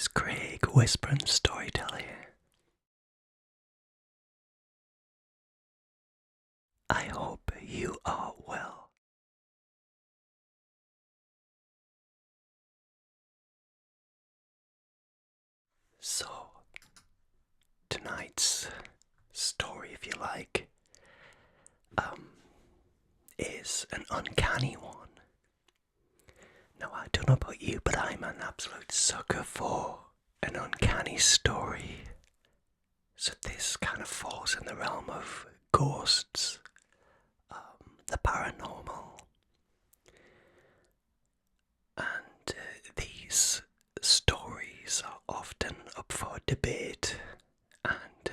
is Craig, whispering storyteller here. I hope you are well. So, tonight's story, if you like, is an uncanny one. Now, I don't know about you, but I'm an absolute sucker for an uncanny story. So this kind of falls in the realm of ghosts, the paranormal, and these stories are often up for debate, and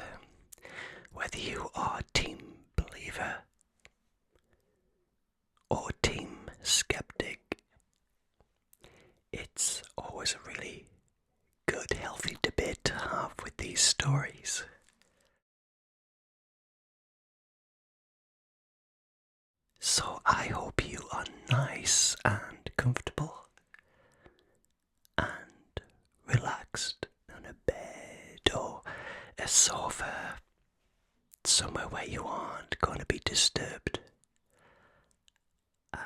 whether you are team believer or team skeptic, it's always a really good, healthy debate to have with these stories. So I hope you are nice and comfortable and relaxed on a bed or a sofa, somewhere where you aren't going to be disturbed, and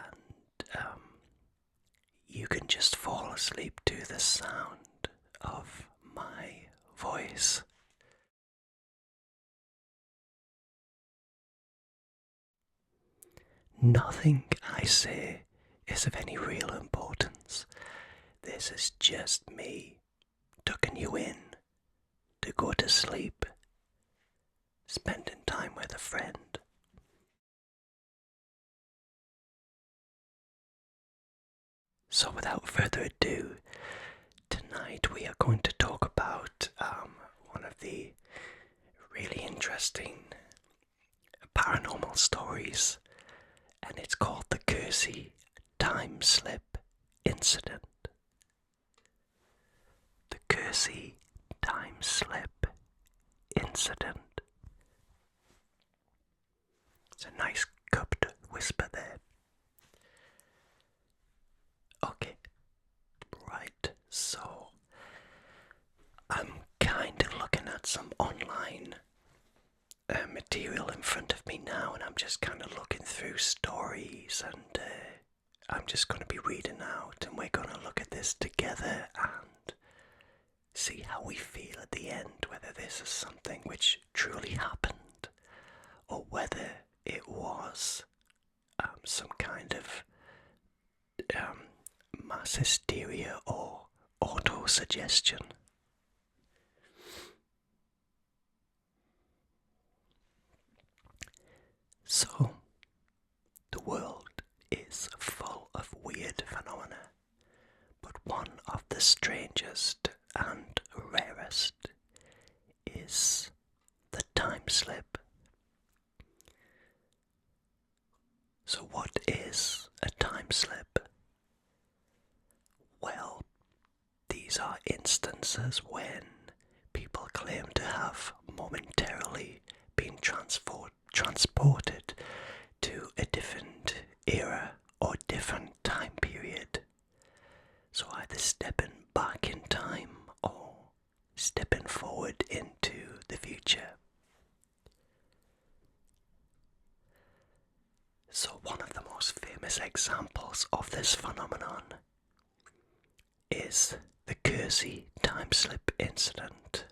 you can just fall asleep to the sound of my voice. Nothing I say is of any real importance. This is just me tucking you in to go to sleep, spending time with a friend. So without further ado, tonight we are going to talk about one of the really interesting paranormal stories, and it's called the Kersey Timeslip Incident. The Kersey Timeslip Incident. It's a nice cupped whisper there. Okay, right, so I'm kind of looking at some online material in front of me now, and I'm just kind of looking through stories, and I'm just going to be reading out, and we're going to look at this together and see how we feel at the end, whether this is something which truly happened or whether it was some kind of mass hysteria or auto-suggestion. So, the world is full of weird phenomena, but one of the strangest and rarest is the time slip. So what is a time slip? Well, these are instances when people claim to have momentarily been transported to a different era or different time period. So either stepping back in time or stepping forward into the future. So one of the most famous examples of this phenomenon is the Kersey Timeslip Incident.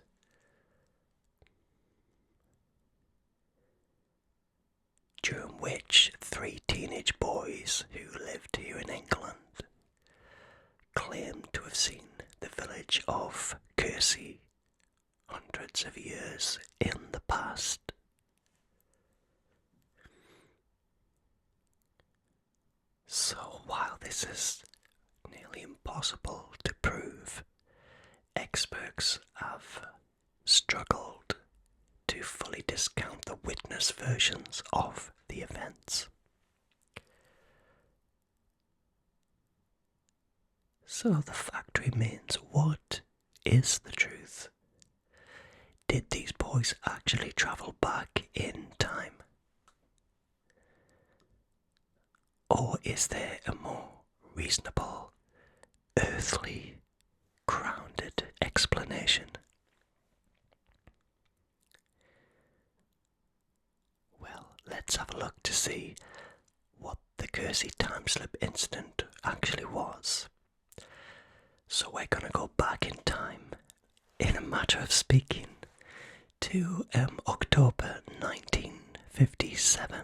During which 3 teenage boys who lived here in England claimed to have seen the village of Kersey hundreds of years in the past. So while this is nearly impossible to prove, experts have struggled to fully discount the witness versions of the events. So the fact remains, what is the truth? Did these boys actually travel back in time? Or is there a more reasonable, earthly, grounded explanation. Well, let's have a look to see what the Kersey Timeslip Incident actually was. So we're going to go back in time, in a matter of speaking, to October 1957.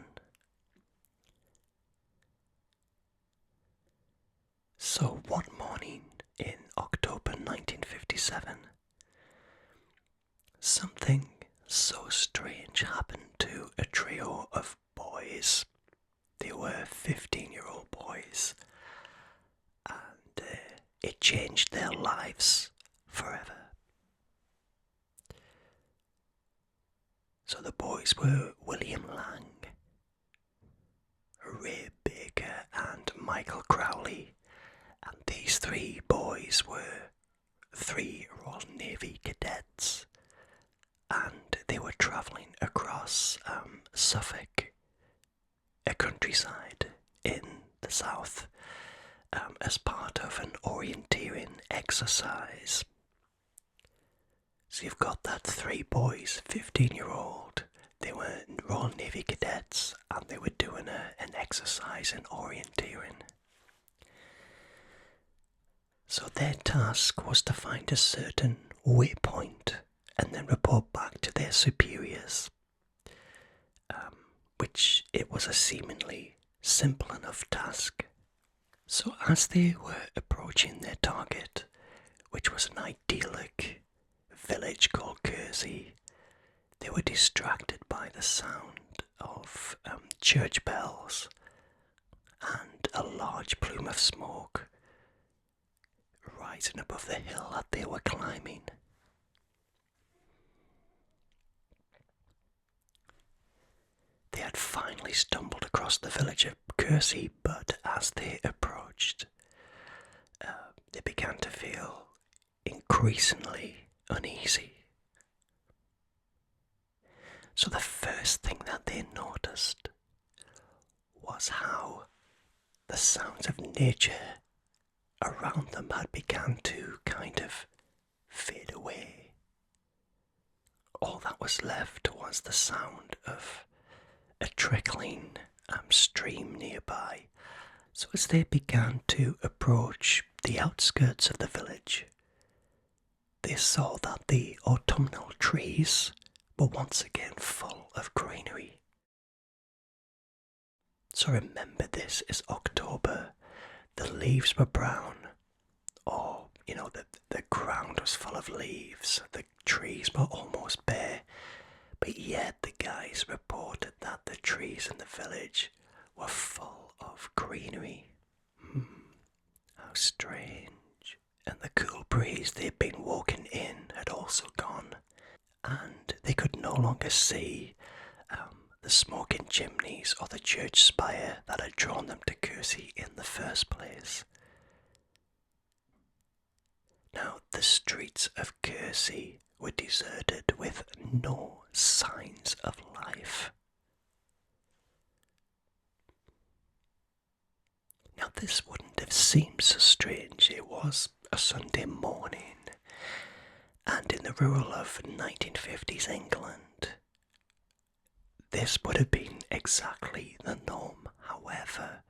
So one morning in October 1957, something so strange happened to a trio of boys. They were 15-year-old boys, and it changed their lives forever. So the boys were William Lang, Ray Baker and Michael Crowley, and these three boys were 3 Royal Navy cadets, and they were travelling across Suffolk, a countryside in the south, as part of an orienteering exercise. So you've got that 3 boys, 15-year-old, they were Royal Navy cadets, and they were doing an exercise in orienteering. So their task was to find a certain waypoint and then report back to their superiors, which it was a seemingly simple enough task. So as they were approaching their target, which was an idyllic village called Kersey, they were distracted by the sound of church bells and a large plume of smoke rising above the hill that they were climbing. They had finally stumbled across the village of Kersey, but as they approached, they began to feel increasingly uneasy. So the first thing that they noticed was how the sounds of nature around them had begun to kind of fade away. All that was left was the sound of a trickling stream nearby. So as they began to approach the outskirts of the village, they saw that the autumnal trees were once again full of greenery. So remember, this is October. The leaves were brown, or, the ground was full of leaves. The trees were almost bare, but yet the guys reported that the trees in the village were full of greenery. How strange. And the cool breeze they'd been walking in had also gone, and they could no longer see the smoking chimneys or the church spire that had drawn them to Kersey in the first place. Now, the streets of Kersey were deserted with no signs of life. Now, this wouldn't have seemed so strange. It was a Sunday morning, and in the rural of 1950s England, this would have been exactly the norm. However,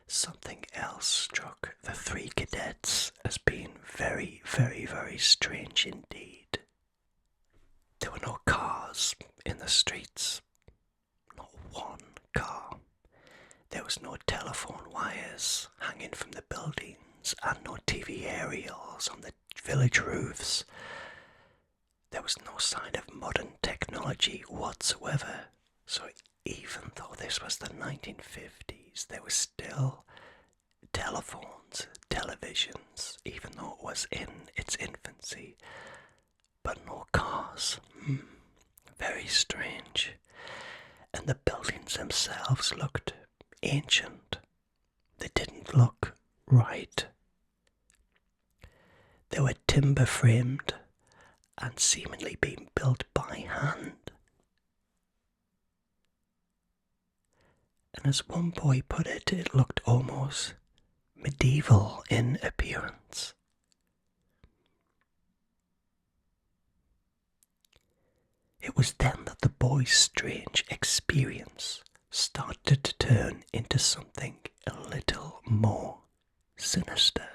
something else struck the 3 cadets as being very, very, very strange indeed. There were no cars in the streets, not one car. There was no telephone wires hanging from the buildings and no TV aerials on the village roofs. There was no sign of modern technology whatsoever. So even though this was the 1950s, there were still telephones, televisions, even though it was in its infancy, but no cars. Very strange. And the buildings themselves looked ancient. They didn't look right. They were timber framed and seemingly being built by hand. And as one boy put it, it looked almost medieval in appearance. It was then that the boys' strange experience started to turn into something a little more sinister.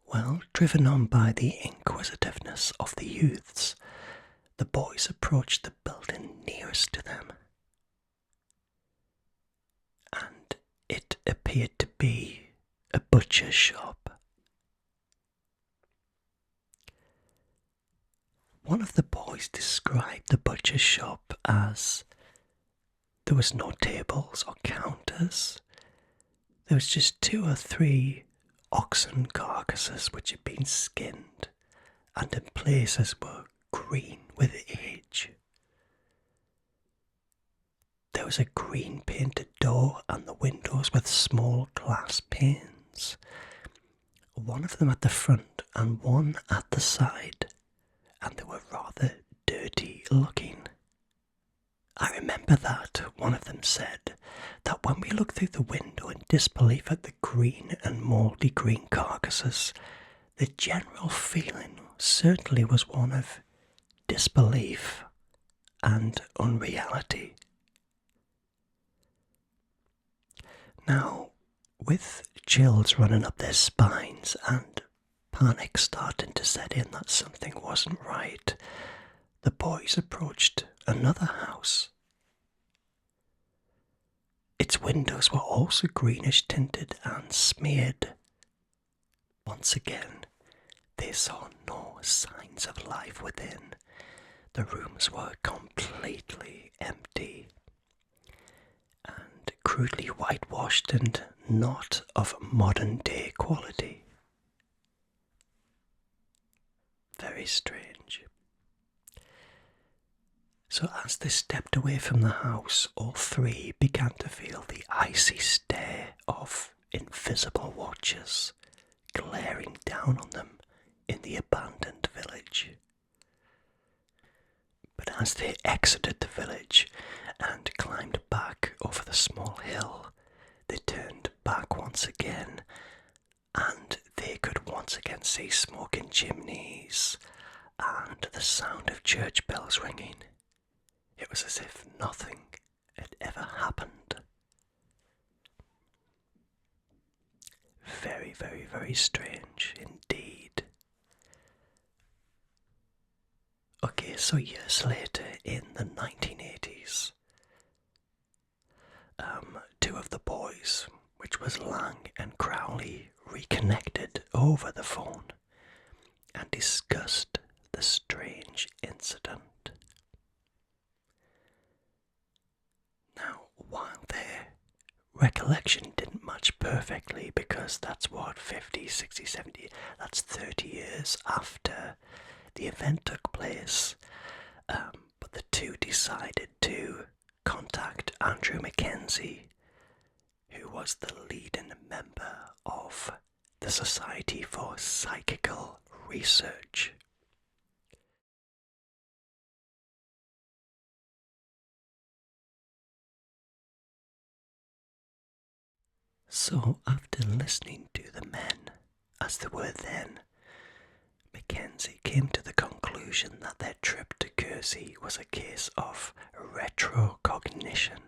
Well, driven on by the inquisitiveness of the youths, the boys approached the building nearest to them, and it appeared to be a butcher's shop. One of the boys described the butcher's shop as there was no tables or counters. There was just 2 or 3 oxen carcasses which had been skinned and in places were green with age. There was a green painted door and the windows with small glass panes, one of them at the front and one at the side, and they were rather dirty looking. I remember that one of them said that when we looked through the window in disbelief at the green and mouldy green carcasses, the general feeling certainly was one of disbelief and unreality. Now, with chills running up their spines and panic starting to set in that something wasn't right, the boys approached another house. Its windows were also greenish tinted and smeared. Once again, they saw no signs of life within. The rooms were completely empty and crudely whitewashed and not of modern day quality. Very strange. So as they stepped away from the house, all 3 began to feel the icy stare of invisible watchers glaring down on them in the abandoned village. But as they exited the village and climbed back over the small hill, they turned back once again, and they could once again see smoking chimneys and the sound of church bells ringing. It was as if nothing had ever happened. Very, very, very strange indeed. Okay, so years later, in the 1980s, 2 of the boys, which was Lang and Crowley, reconnected over the phone and discussed the strange incident. Now, while their recollection didn't match perfectly, because that's what, 50, 60, 70, that's 30 years after the event took place, but the 2 decided to contact Andrew Mackenzie, who was the leading member of the Society for Psychical Research. So, after listening to the men, as they were then, Mackenzie came to the conclusion that their trip to Kersey was a case of retrocognition,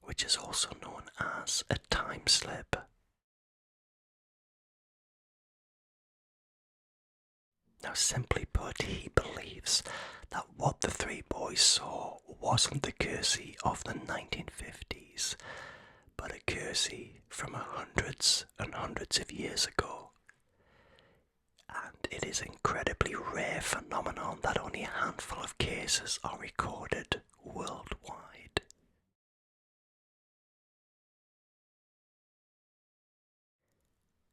which is also known as a time slip. Now, simply put, he believes that what the 3 boys saw wasn't the Kersey of the 1950s, but a Kersey from hundreds and hundreds of years ago. And it is an incredibly rare phenomenon that only a handful of cases are recorded worldwide.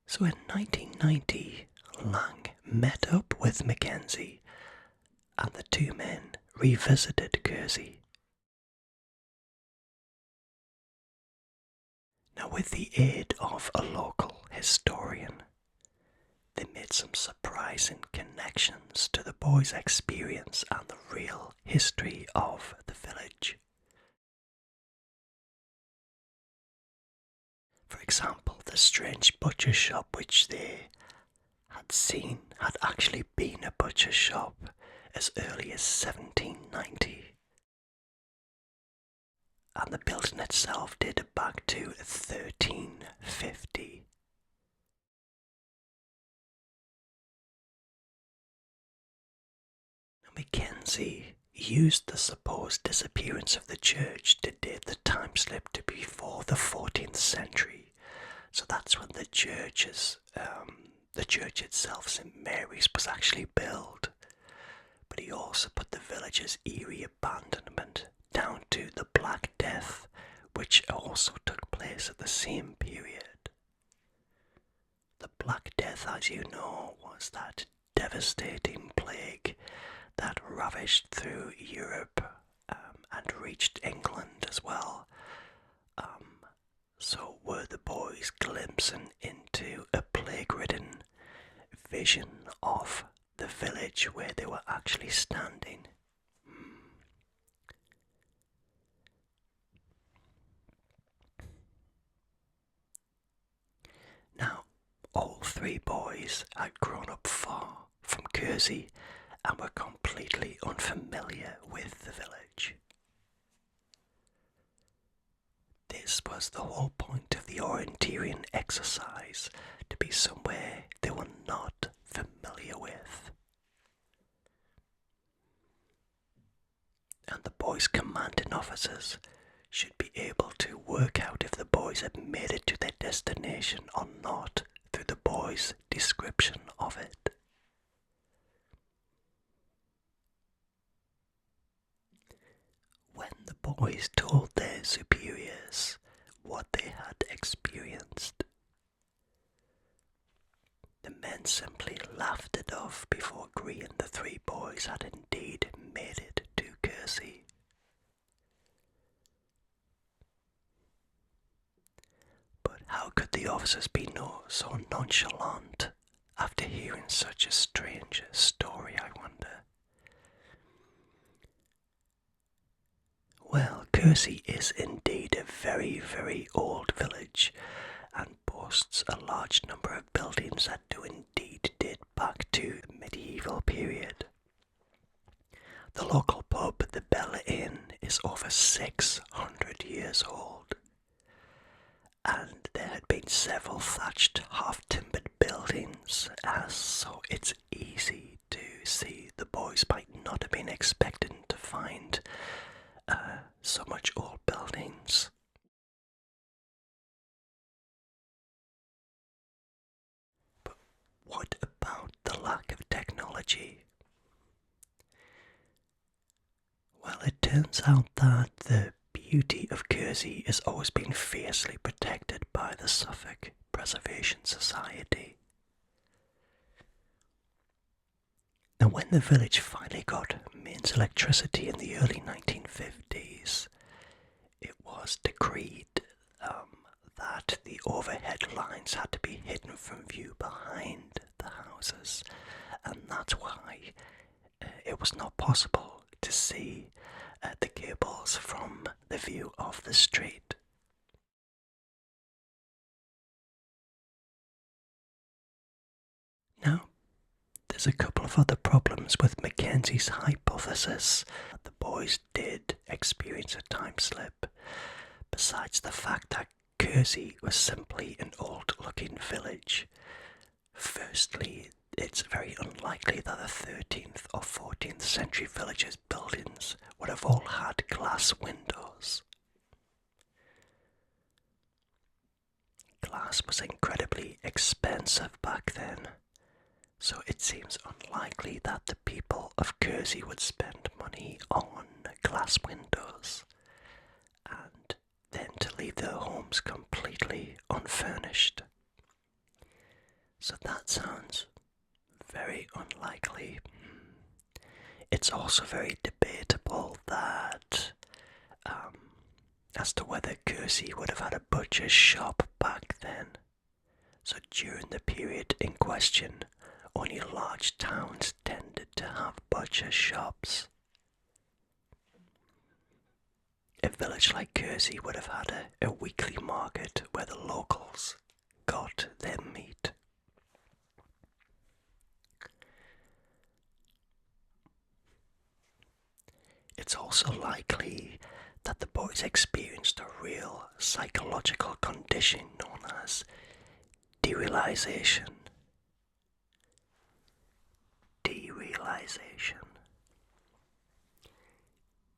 So in 1990, Lang met up with Mackenzie and the 2 men revisited Kersey. Now, with the aid of a local historian, they made some surprising connections to the boys' experience and the real history of the village. For example, the strange butcher shop which they had seen had actually been a butcher shop as early as 1790. And the building itself dated back to 1350. Mackenzie used the supposed disappearance of the church to date the time slip to before the 14th century. So that's when the church itself, St. Mary's, was actually built. But he also put the village's eerie abandonment down to the Black Death, which also took place at the same period. The Black Death, as you know, was that devastating plague that ravaged through Europe and reached England as well. So were the boys glimpsing into a plague-ridden vision of the village where they were actually standing? Now, all three boys had grown up far from Kersey and were completely unfamiliar with the village. This was the whole point of the orienteering exercise, to be somewhere they were not familiar with. And the boys' commanding officers should be able to work out if the boys had made it to their destination or not through the boys' description of it. When the boys told their superiors what they had experienced, the men simply laughed it off before agreeing the three boys had indeed made it to Kersey. But how could the officers be so nonchalant after hearing such a strange story, I wonder? Well, Kersey is indeed a very, very old village and boasts a large number of buildings that do indeed date back to the medieval period. The local pub, the Bella Inn, is over 600 years old, and there had been several thatched, half-timbered buildings, so it's easy to see the boys might not have been expecting to find so much old buildings. But what about the lack of technology? Well, it turns out that the beauty of Kersey has always been fiercely protected by the Suffolk Preservation Society. Now, when the village finally got mains electricity in the early 1950s, it was decreed that the overhead lines had to be hidden from view behind the houses, and that's why it was not possible to see the cables from the view of the street. Now, there's a couple of other problems with Mackenzie's hypothesis that the boys did experience a time slip, besides the fact that Kersey was simply an old-looking village. Firstly, it's very unlikely that the 13th or 14th century village's buildings would have all had glass windows. Glass was incredibly expensive back then, so it seems unlikely that the people of Kersey would spend money on glass windows and then to leave their homes completely unfurnished. So that sounds very unlikely. It's also very debatable that as to whether Kersey would have had a butcher's shop back then. So during the period in question, only large towns tended to have butcher shops. A village like Kersey would have had a weekly market where the locals got their meat. it's also likely that the boys experienced a real psychological condition known as derealization. Derealization.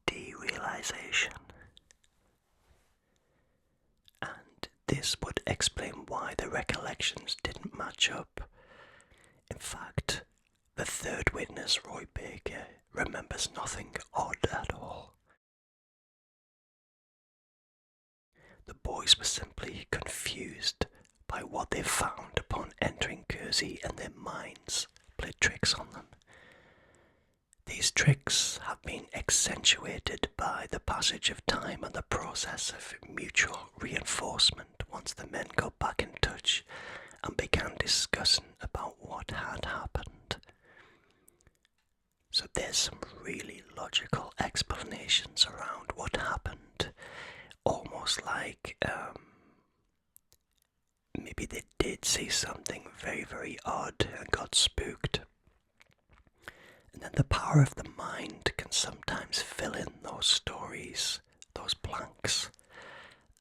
Derealization. And this would explain why the recollections didn't match up. In fact, the third witness, Roy Baker, remembers nothing odd at all. The boys were simply confused by what they found upon entering Kersey, and their minds played tricks on them. These tricks have been accentuated by the passage of time and the process of mutual reinforcement once the men got back in touch and began discussing about what had happened. So there's some really logical explanations around what happened, almost like maybe they did see something very, very odd and got spooked. And then the power of the mind can sometimes fill in those stories, those blanks,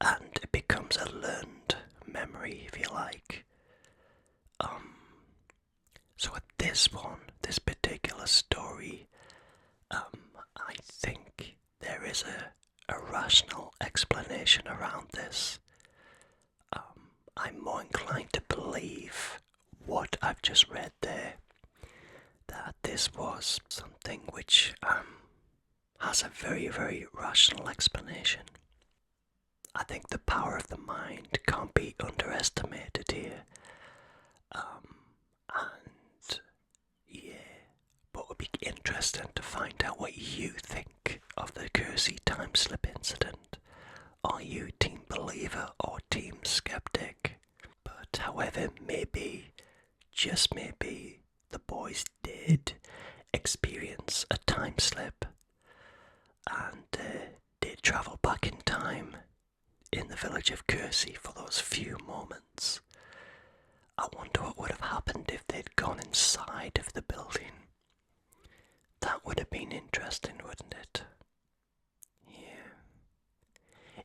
and it becomes a learned memory, if you like. So with this one, this particular story, I think there is a rational explanation around this. I'm more inclined to believe what I've just read there, that this was something which has a very, very rational explanation. I think the power of the mind can't be underestimated here. And yeah, but it would be interesting to find out what you think of the Kersey Timeslip Incident. Are you team believer or team skeptic? But however it may be, just maybe, the boys did experience a time slip and did travel back in time in the village of Kersey for those few moments. I wonder what would have happened if they'd gone inside of the building. That would have been interesting, wouldn't it? Yeah.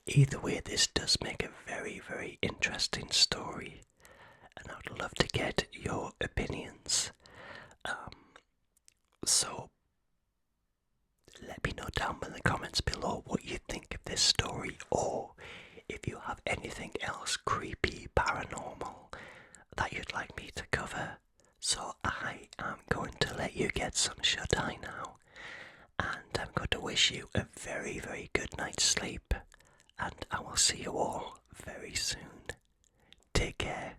Either way, this does make a very, very interesting story, and I'd love to get your opinions. So let me know down in the comments below what you think of this story, or if you have anything else creepy, paranormal that you'd like me to cover. So I am going to let you get some shut-eye now, and I'm going to wish you a very, very good night's sleep, and I will see you all very soon. Take care.